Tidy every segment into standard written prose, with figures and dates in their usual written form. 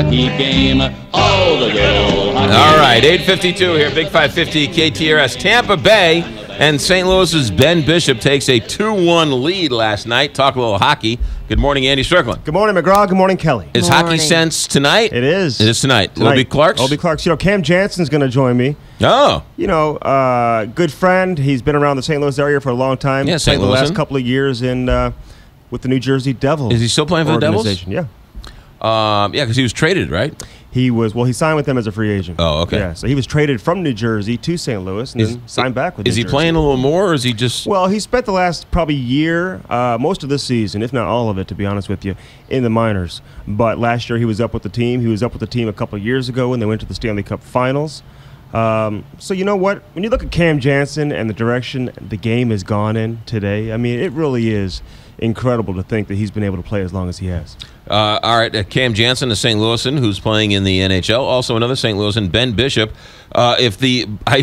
hockey game. Oh, the good old hockey game. All right, 8:52 here, Big 550 KTRS. Tampa Bay and St. Louis's Ben Bishop takes a 2-1 lead last night. Talk a little hockey. Good morning, Andy Strickland. Good morning, McGraw. Good morning, Kelly. Is Hockey Sense tonight? It is. It is tonight. It'll be Clark's? It'll be Clark's. You know, Cam Jansen's going to join me. Oh. You know, good friend. He's been around the St. Louis area for a long time. Yeah, St. Louis. The last couple of years with the New Jersey Devils. Is he still playing for the Devils? Yeah. Yeah, because he was traded, right? He signed with them as a free agent. Oh, okay. Yeah, so he was traded from New Jersey to St. Louis and then signed back with New Jersey. Is he playing a little more, or is he just... Well, he spent the last probably year, most of this season, if not all of it, to be honest with you, in the minors. But last year he was up with the team. He was up with the team a couple of years ago when they went to the Stanley Cup Finals. So you know what? When you look at Cam Jansen and the direction the game has gone in today, I mean, it really is incredible to think that he's been able to play as long as he has. All right, Cam Jansen, a St. Louisan who's playing in the NHL. Also another St. Louisan, Ben Bishop. I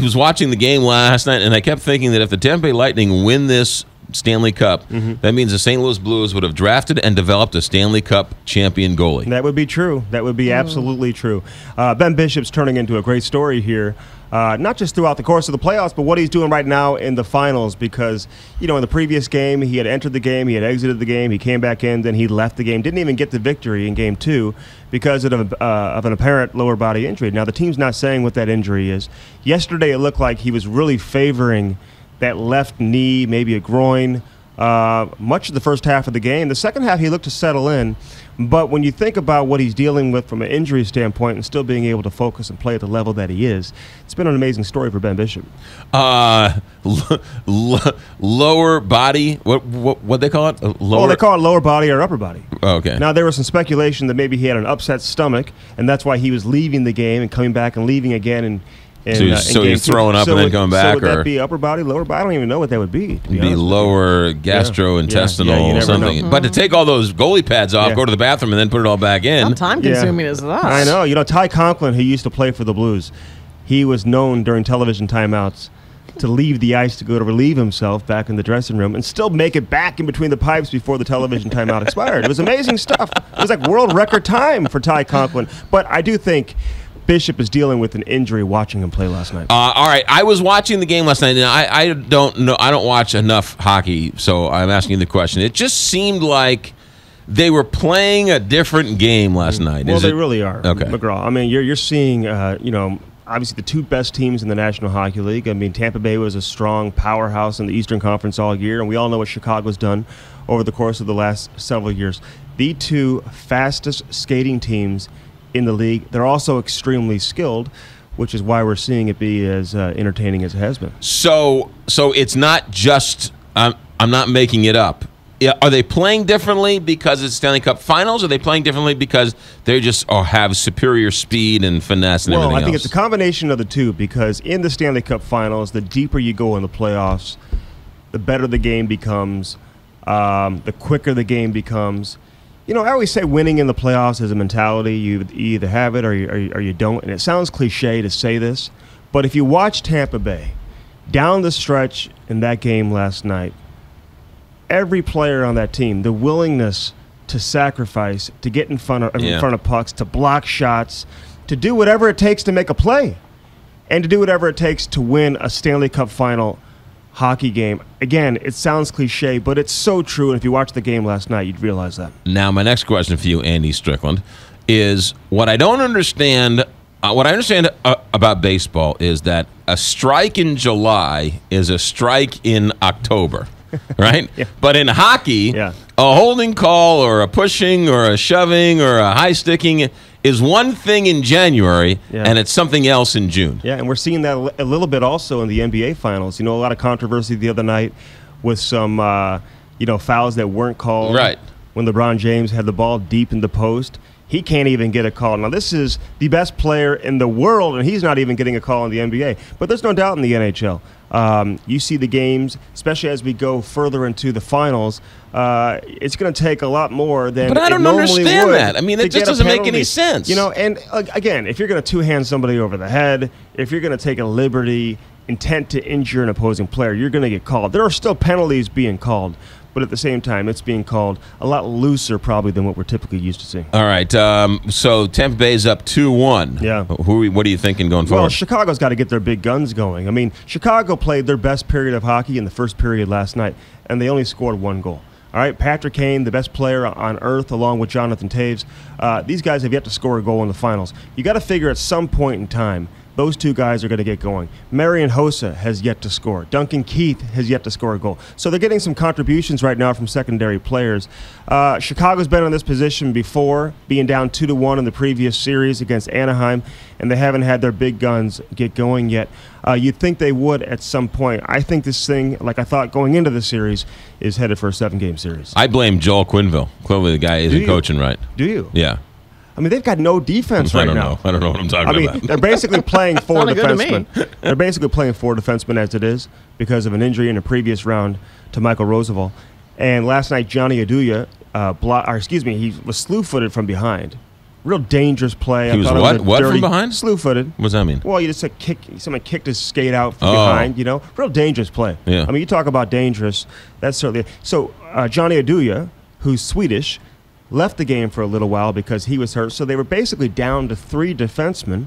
was watching the game last night, and I kept thinking that if the Tampa Bay Lightning win this Stanley Cup, that means the St. Louis Blues would have drafted and developed a Stanley Cup champion goalie. That would be true. That would be absolutely true. Ben Bishop's turning into a great story here. Not just throughout the course of the playoffs, but what he's doing right now in the finals, because, you know, in the previous game, he had entered the game, he had exited the game, he came back in, then he left the game, didn't even get the victory in Game 2 because of an apparent lower body injury. Now, the team's not saying what that injury is. Yesterday, it looked like he was really favoring that left knee, maybe a groin, much of the first half of the game. The second half, he looked to settle in. But when you think about what he's dealing with from an injury standpoint and still being able to focus and play at the level that he is, it's been an amazing story for Ben Bishop. Lower body, what they call it? Well, they call it lower body or upper body. Oh, okay. Now, there was some speculation that maybe he had an upset stomach, and that's why he was leaving the game and coming back and leaving again. So he's throwing up and then coming back? So would that be upper body, lower body? I don't even know what that would be. It'd be lower gastrointestinal something. But to take all those goalie pads off, go to the bathroom, and then put it all back in. How time-consuming is that? I know. You know, Ty Conklin, who used to play for the Blues, he was known during television timeouts to leave the ice to go to relieve himself back in the dressing room and still make it back in between the pipes before the television timeout expired. It was amazing stuff. It was like world record time for Ty Conklin. But I do think Bishop is dealing with an injury watching him play last night. All right, I was watching the game last night, and I don't know. I don't watch enough hockey, so I'm asking you the question. It just seemed like they were playing a different game last night. Well, they really are, okay, McGraw. I mean, you're seeing, you know, obviously the two best teams in the National Hockey League. I mean, Tampa Bay was a strong powerhouse in the Eastern Conference all year, and we all know what Chicago's done over the course of the last several years. The two fastest skating teams in the league. They're also extremely skilled, which is why we're seeing it be as entertaining as it has been. So it's not just I'm not making it up. Are they playing differently because it's Stanley Cup Finals? Or are they playing differently because they just have superior speed and finesse and everything else? Well, I think it's a combination of the two, because in the Stanley Cup Finals, the deeper you go in the playoffs, the better the game becomes, the quicker the game becomes. You know, I always say winning in the playoffs is a mentality. You either have it or you don't. And it sounds cliche to say this, but if you watch Tampa Bay down the stretch in that game last night, every player on that team, the willingness to sacrifice, to get in front of pucks, to block shots, to do whatever it takes to make a play, and to do whatever it takes to win a Stanley Cup final hockey game. Again, it sounds cliche, but it's so true, and if you watched the game last night, you'd realize that. Now, my next question for you, Andy Strickland, is what I don't understand. What I understand about baseball is that a strike in July is a strike in October, right? Yeah. But in hockey, a holding call or a pushing or a shoving or a high sticking is one thing in January, and it's something else in June. Yeah, and we're seeing that a little bit also in the NBA Finals. You know, a lot of controversy the other night with some, fouls that weren't called. Right. When LeBron James had the ball deep in the post, he can't even get a call. Now, this is the best player in the world, and he's not even getting a call in the NBA. But there's no doubt in the NHL. You see the games, especially as we go further into the finals, it's going to take a lot more than But I don't understand that. I mean, it just doesn't make any sense. You know, and again, if you're going to two-hand somebody over the head, if you're going to take a liberty, intent to injure an opposing player, you're going to get called. There are still penalties being called. but at the same time, it's being called a lot looser probably than what we're typically used to seeing. All right. So Tampa Bay's up 2-1. Yeah. What are you thinking going Well, forward? Chicago's got to get their big guns going. I mean, Chicago played their best period of hockey in the first period last night, and they only scored 1 goal. All right, Patrick Kane, the best player on earth, along with Jonathan Taves. These guys have yet to score a goal in the finals. You got to figure at some point in time, those 2 guys are going to get going. Marian Hossa has yet to score. Duncan Keith has yet to score a goal. So they're getting some contributions right now from secondary players. Chicago's been in this position before, being down 2-1 in the previous series against Anaheim, and they haven't had their big guns get going yet. You'd think they would at some point. I think this thing, like I thought going into the series, is headed for a 7-game series. I blame Joel Quenneville. Clearly the guy isn't coaching right. Do you? Yeah. I mean, they've got no defense right now. I don't know what I'm talking about. They're basically playing 4 Sounded good to me. defensemen. They're basically playing 4 defensemen as it is because of an injury in a previous round to Michael Roosevelt. And last night, Johnny Aduya, he was slew-footed from behind. Real dangerous play. He was what? What from behind? Slew-footed. What does that mean? Well, you just someone kicked his skate out from behind. Real dangerous play. Yeah. I mean, you talk about dangerous. That's certainly so. Johnny Aduya, who's Swedish, left the game for a little while because he was hurt. So they were basically down to 3 defensemen.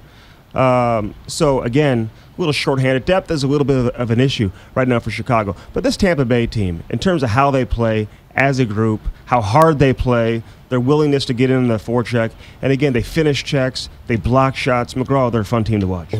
So, again, a little shorthanded. Depth is a little bit of an issue right now for Chicago. But this Tampa Bay team, in terms of how they play as a group, how hard they play, their willingness to get in the forecheck, and, again, they finish checks, they block shots. McGraw, they're a fun team to watch.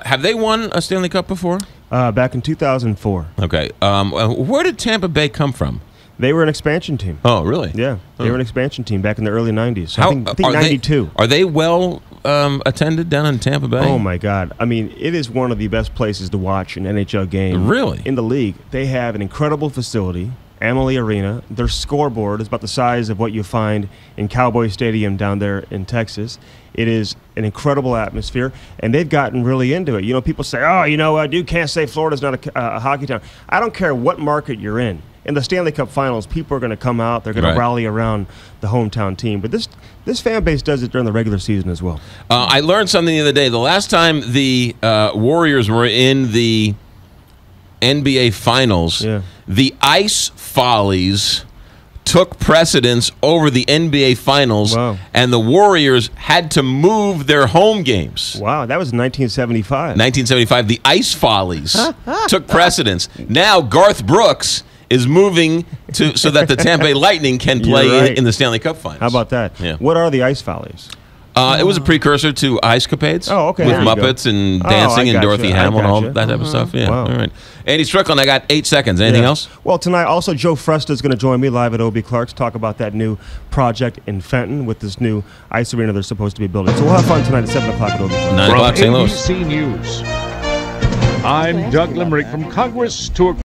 Have they won a Stanley Cup before? Back in 2004. Okay. Where did Tampa Bay come from? They were an expansion team. Oh, really? Yeah, they were an expansion team back in the early 90s. How, I think 92. Are they well attended down in Tampa Bay? Oh, my God. I mean, it is one of the best places to watch an NHL game. Really? In the league. They have an incredible facility, Amalie Arena. Their scoreboard is about the size of what you find in Cowboy Stadium down there in Texas. It is an incredible atmosphere, and they've gotten really into it. People say, you can't say Florida's not a hockey town. I don't care what market you're in. In the Stanley Cup Finals, people are going to come out. They're going to rally around the hometown team. But this fan base does it during the regular season as well. I learned something the other day. The last time the Warriors were in the NBA Finals, the Ice Follies took precedence over the NBA Finals, and the Warriors had to move their home games. Wow, that was 1975. 1975, the Ice Follies took precedence. Now Garth Brooks is moving so that the Tampa Bay Lightning can play in the Stanley Cup Finals. How about that? Yeah. What are the Ice Follies? It was a precursor to Ice Capades. Oh, okay. With Muppets and dancing and Dorothy Hamill and all that type of stuff. Yeah. Wow. All right. Andy Strickland, I got 8 seconds. Anything else? Well, tonight also Joe Fresta is going to join me live at O.B. Clark's, talk about that new project in Fenton with this new ice arena they're supposed to be building. So we'll have fun tonight at 7 o'clock at O.B. Clark's. 9 o'clock, St. Louis. ABC News, I'm Doug Limerick from Congress to a